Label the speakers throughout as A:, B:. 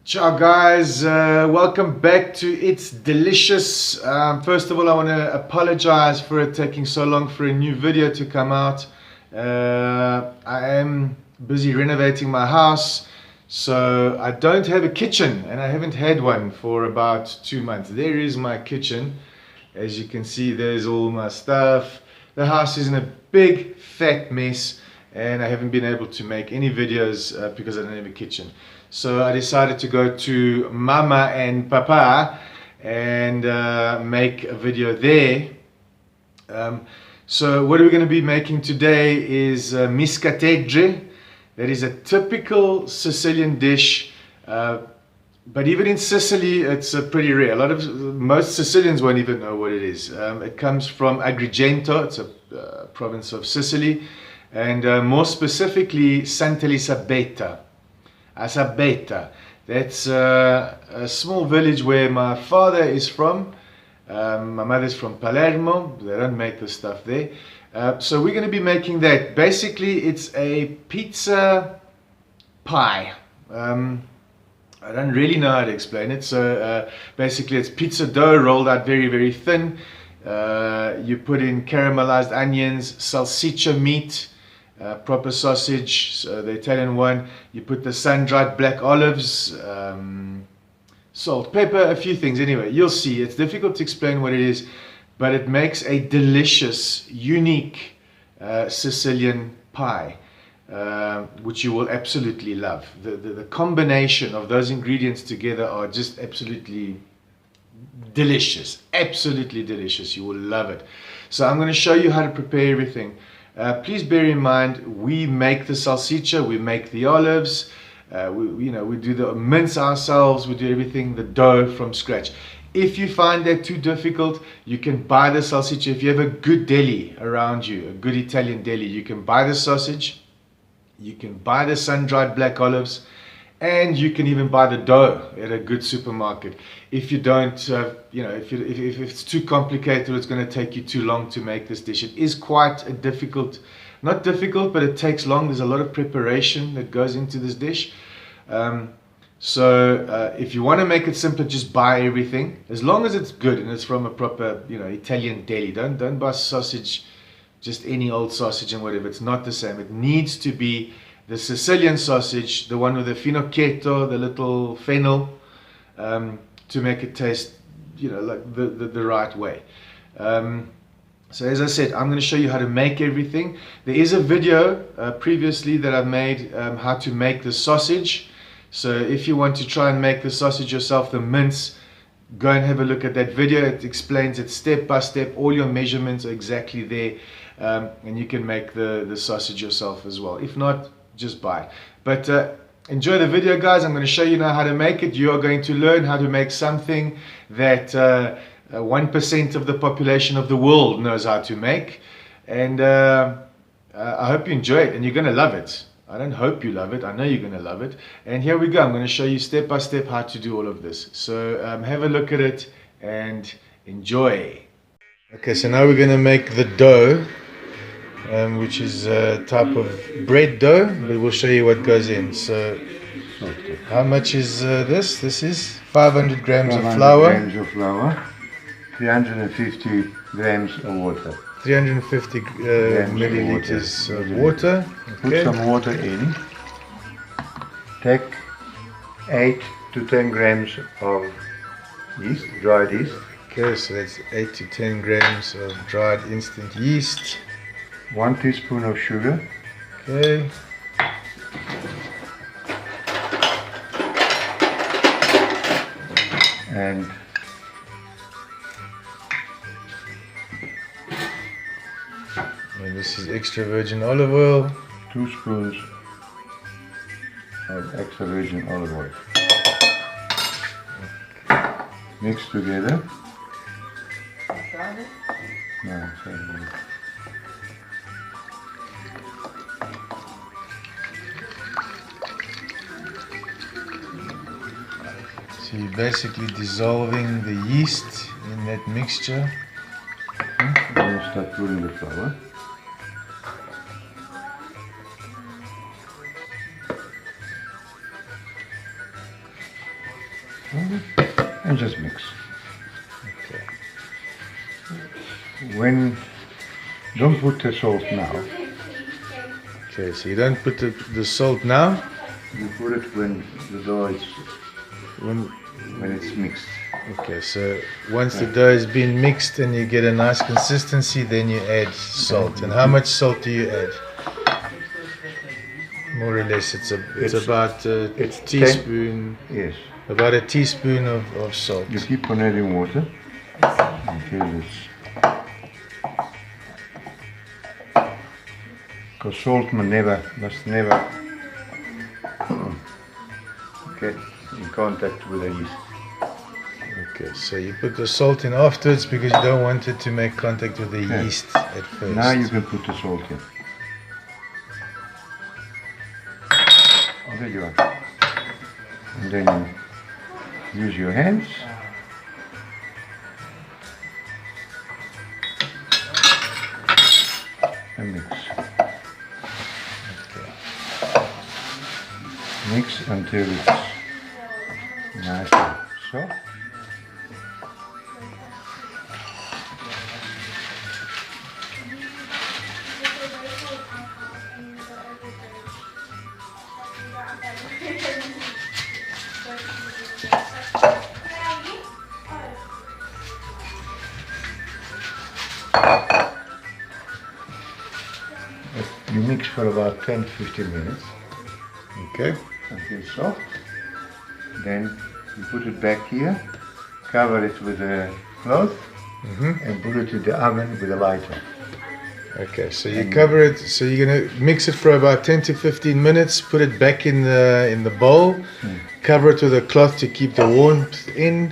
A: Ciao guys, welcome back to It's Delicious. First of all, I want to apologize for it taking so long for a new video to come out. I am busy renovating my house, so I don't have a kitchen, and I haven't had one for about 2 months. There is my kitchen. As you can see, there's all my stuff. The house is in a big fat mess, and I haven't been able to make any videos because I don't have a kitchen. So I decided to go to Mama and Papa and make a video there. So what we're going to be making today is Miscateddre. That is a typical Sicilian dish, but even in Sicily it's pretty rare. Most Sicilians won't even know what it is. It comes from Agrigento. It's a province of Sicily, and more specifically Sant'Elisabetta. Sabetta. That's a small village where my father is from. My mother's from Palermo. They don't make the stuff there. So we're going to be making that. Basically, it's a pizza pie. I don't really know how to explain it. So basically, it's pizza dough rolled out very, very thin. You put in caramelized onions, salsiccia meat, proper sausage, so the Italian one. You put the sun-dried black olives, salt, pepper, a few things. Anyway, you'll see. It's difficult to explain what it is, but it makes a delicious, unique Sicilian pie, which you will absolutely love. The combination of those ingredients together are just absolutely delicious. Absolutely delicious. You will love it. So I'm going to show you how to prepare everything. Please bear in mind, we make the salsiccia, we make the olives, we do the mince ourselves, we do everything, the dough from scratch. If you find that too difficult, you can buy the salsiccia. If you have a good deli around you, a good Italian deli, you can buy the sausage, you can buy the sun-dried black olives, and you can even buy the dough at a good supermarket. If you don't, if it's too complicated, it's going to take you too long to make this dish. It is quite a difficult, not difficult, but it takes long. There's a lot of preparation that goes into this dish. So if you want to make it simpler, just buy everything. As long as it's good and it's from a proper, Italian deli. Don't buy sausage, just any old sausage and whatever. It's not the same. It needs to be the Sicilian sausage, the one with the finocchietto, the little fennel, to make it taste, like the right way. So as I said, I'm going to show you how to make everything. There is a video previously that I've made how to make the sausage. So if you want to try and make the sausage yourself, the mince, go and have a look at that video. It explains it step by step. All your measurements are exactly there, and you can make the sausage yourself as well. If not, just buy it. But enjoy the video, guys. I'm going to show you now how to make it. You are going to learn how to make something that 1% of the population of the world knows how to make. And I hope you enjoy it, and you're going to love it. I don't hope you love it. I know you're going to love it. And here we go. I'm going to show you step by step how to do all of this. So have a look at it and enjoy. Okay, so now we're going to make the dough, which is a type of bread dough, but we'll show you what goes in. So how much is this? This is 500 grams of flour.
B: 500 grams of flour, 350 grams of water.
A: 350 milliliters of water. Okay.
B: Put some water in. Take 8 to 10 grams of yeast, dried yeast.
A: Okay, so that's 8 to 10 grams of dried instant yeast.
B: 1 teaspoon of sugar.
A: Okay.
B: And
A: this is extra virgin olive oil.
B: 2 spoons of extra virgin olive oil. Mix together. No, sorry.
A: So you're basically dissolving the yeast in that mixture.
B: Then start putting the flour. and just mix.
A: Okay.
B: Don't put the salt now.
A: Okay, so you don't put the salt now?
B: You put it when the dough is
A: When
B: it's mixed.
A: Okay, so once the dough has been mixed and you get a nice consistency, then you add salt. And how much salt do you add? More or less, it's about a teaspoon.
B: Yes.
A: About a teaspoon of salt.
B: You keep on adding water until it's. Because salt must never get in contact with the yeast.
A: Okay, so you put the salt in afterwards because you don't want it to make contact with the yeast at first.
B: Now you can put the salt in. Oh, there you are. And then you use your hands. And mix.
A: Okay.
B: Mix until it's nice and soft. You mix for about 10-15 minutes.
A: Okay.
B: Until soft. Then you put it back here, cover it with a cloth, and put it in the oven with a lighter.
A: Okay, so you cover it. So you're gonna mix it for about 10 to 15 minutes. Put it back in the bowl. Cover it with a cloth to keep the warmth in,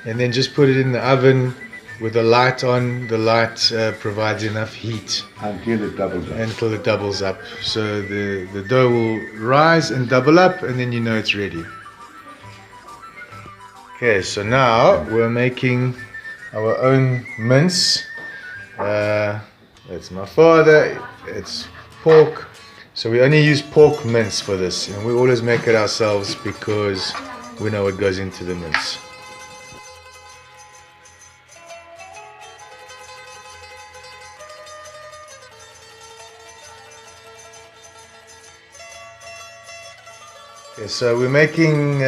A: and then just put it in the oven with the light on. The light provides enough heat
B: Until it doubles up.
A: until it doubles up. So the dough will rise and double up, and then you know it's ready. Okay, so now we're making our own mince. It's my father, it's pork. So we only use pork mince for this, and we always make it ourselves because we know what goes into the mince. Okay, so we're making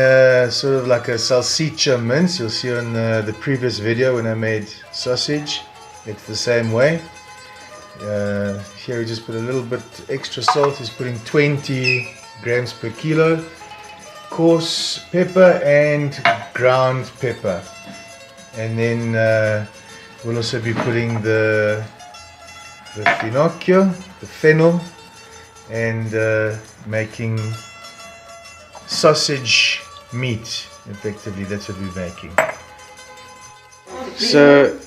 A: sort of like a salsiccia mince. You'll see on the previous video when I made sausage. It's the same way. Here we just put a little bit extra salt. He's putting 20 grams per kilo. Coarse pepper and ground pepper. And then we'll also be putting the finocchio, the fennel, and making sausage meat. Effectively, that's what we're making. So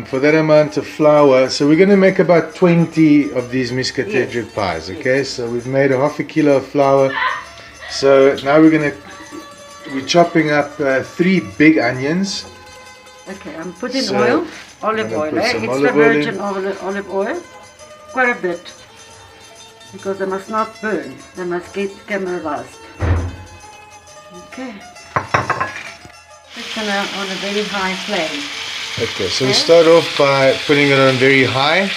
A: for that amount of flour, so we're going to make about 20 of these Miscateddre pies. Okay, so we've made a half a kilo of flour. So now we're chopping up 3 big onions.
C: Okay, I'm putting oil, olive oil, extra
A: olive
C: virgin olive oil, quite a bit, because they must not burn, they must get caramelized. Okay, it's on a very high flame.
A: Okay, so we start off by putting it on very high,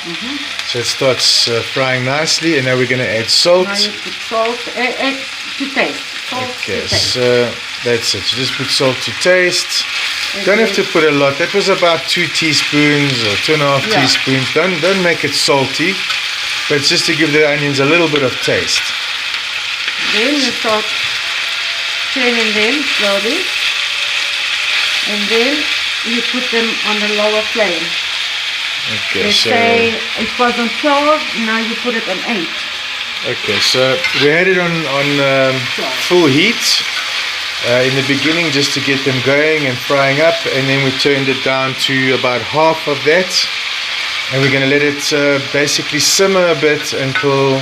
A: so it starts frying nicely, and now we're going to add salt.
C: Now you put salt, to taste. Salt
A: Okay,
C: to taste.
A: so that's it. You just put salt to taste. Don't have to put a lot. That was about 2 teaspoons or 2.5 teaspoons. Don't make it salty, but it's just to give the onions a little bit of taste.
C: Then you start turning them slowly, and then you put them on the lower flame.
A: Okay,
C: Let's
A: so
C: say it was on 12, now you put it on 8.
A: okay, so we had it on full heat in the beginning just to get them going and frying up, and then we turned it down to about half of that, and we're going to let it basically simmer a bit until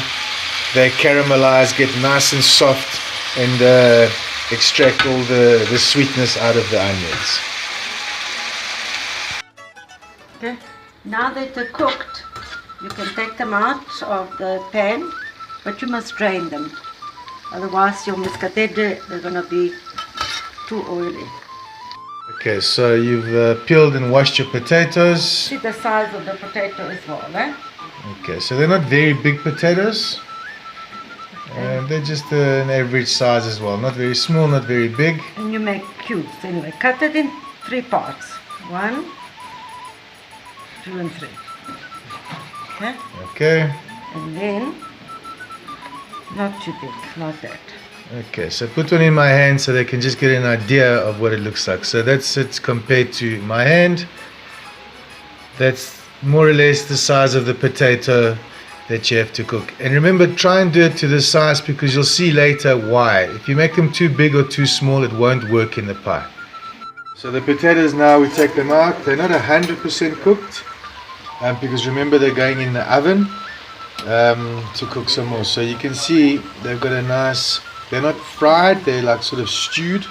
A: they caramelize, get nice and soft, and extract all the sweetness out of the onions.
C: Okay, now that they're cooked, you can take them out of the pan, but you must drain them. Otherwise your Miscateddre, they're going to be too oily.
A: Okay, so you've peeled and washed your potatoes.
C: See the size of the potato as well, eh?
A: Okay, so they're not very big potatoes. They're just an average size as well. Not very small, not very big.
C: And you make cubes anyway. Cut it in 3 parts. 1, 2 and 3. Okay?
A: Okay.
C: And then, not too big, like that.
A: Okay, so put one in my hand so they can just get an idea of what it looks like. So that's it compared to my hand. That's more or less the size of the potato that you have to cook. And remember, try and do it to this size because you'll see later why. If you make them too big or too small, it won't work in the pie. So the potatoes now, we take them out. They're not 100% cooked because remember they're going in the oven to cook some more. So you can see they've got a nice, they're not fried, they're like sort of stewed.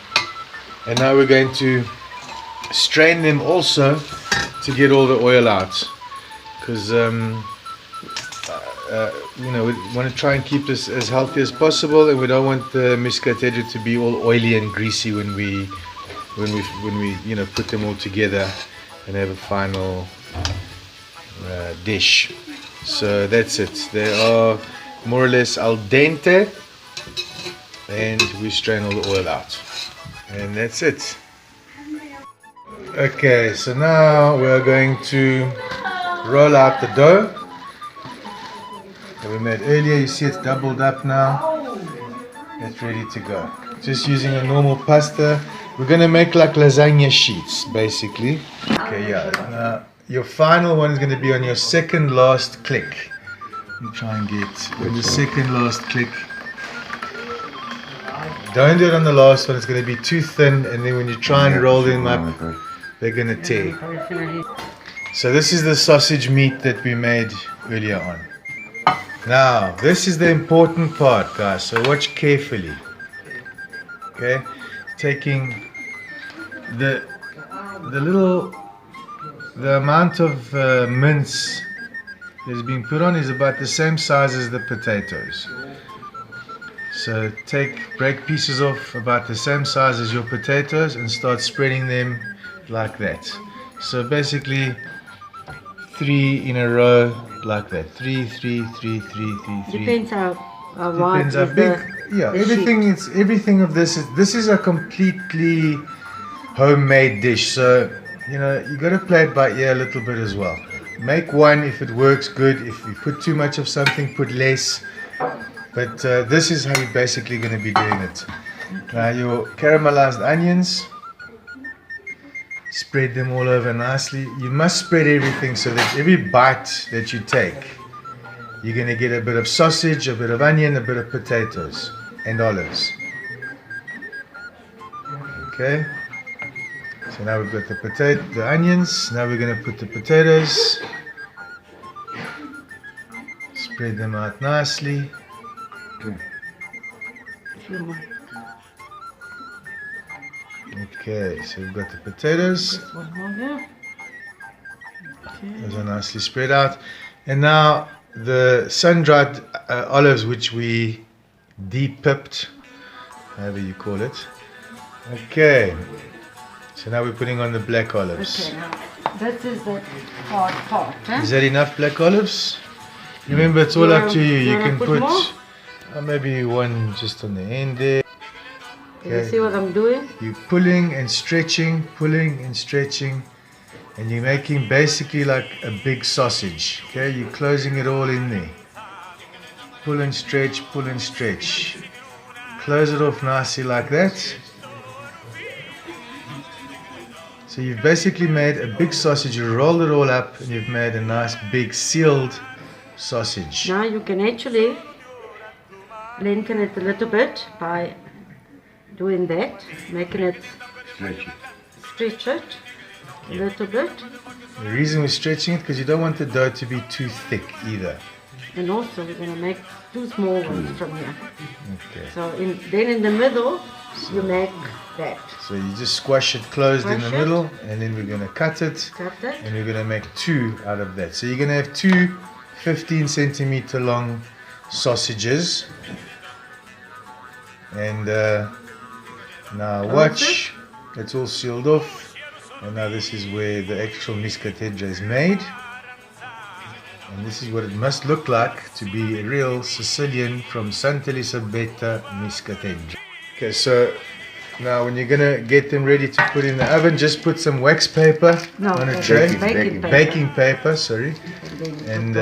A: And now we're going to strain them also to get all the oil out. Because you know, we want to try and keep this as healthy as possible, and we don't want the miscateddre to be all oily and greasy when we you know, put them all together and have a final dish. So that's it. They are more or less al dente, and we strain all the oil out, and that's it. Okay, so now we are going to roll out the dough that we made earlier. You see it's doubled up now. It's ready to go. Just using a normal pasta. We're going to make like lasagna sheets basically. Okay, yeah. Now, your final one is going to be on your second last click. You try and get on the second last click. Don't do it on the last one, it's going to be too thin, and then when you try and roll them up, they're going to tear. So this is the sausage meat that we made earlier on. Now, this is the important part, guys, so watch carefully. Okay, taking the amount of mince that is being put on is about the same size as the potatoes. So break pieces off about the same size as your potatoes and start spreading them like that. So basically 3 in a row like that. 3, 3, 3, 3, 3, 3.
C: Depends how wide
A: Depends how big. Yeah, everything of this is a completely homemade dish. So you know, you got to play it by ear a little bit as well. Make one if it works good. If you put too much of something, put less. But this is how you're basically going to be doing it. Now your caramelized onions, spread them all over nicely. You must spread everything so that every bite that you take, you're going to get a bit of sausage, a bit of onion, a bit of potatoes and olives. Okay. So now we've got the onions. Now we're going to put the potatoes. Spread them out nicely. Okay, so we've got the potatoes.
C: One more here. Okay.
A: Those are nicely spread out. And now the sun-dried olives, which we de-pipped, however you call it. Okay, so now we're putting on the black olives.
C: Okay, now this is the hard part.
A: Is that enough black olives? Remember, it's all up to you. You can put maybe one just on the end there.
C: Can you see what I'm doing?
A: You're pulling and stretching, and you're making basically like a big sausage. Okay, you're closing it all in there. Pull and stretch, pull and stretch. Close it off nicely like that. So you've basically made a big sausage, you rolled it all up, and you've made a nice big sealed sausage.
C: Now you can actually lengthen it a little bit by doing that, making it stretch it a little bit.
A: The reason we're stretching it because you don't want the dough to be too thick either.
C: And also we're going to make 2 small ones from here.
A: Okay.
C: So then in the middle you make that.
A: So you just squash it closed in the middle, and then we're going to cut it, and we're going to make 2 out of that. So you're going to have 2 15 centimeter long sausages, and Now watch, it's all sealed off, and now this is where the actual miscateddre is made. And this is what it must look like to be a real Sicilian from Santa Elisabetta Miscateddre. Okay, so now when you're gonna get them ready to put in the oven, just put some wax paper on a tray. Baking paper, sorry. And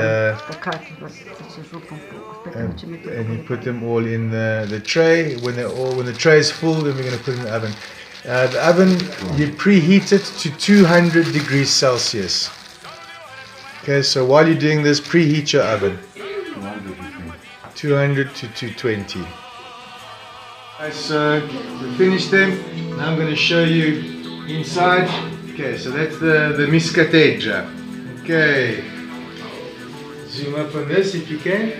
A: you put them all in the tray. When the tray is full, then we're gonna put it in the oven. The oven, you preheat it to 200 degrees Celsius. Okay, so while you're doing this, preheat your oven. 200 to 220. So we finished them. Now I'm going to show you inside. Okay, so that's the miscateddre. Okay, zoom up on this if you can.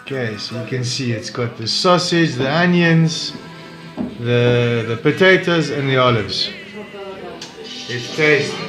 A: Okay, so you can see it's got the sausage, the onions, the potatoes, and the olives. It's tasty.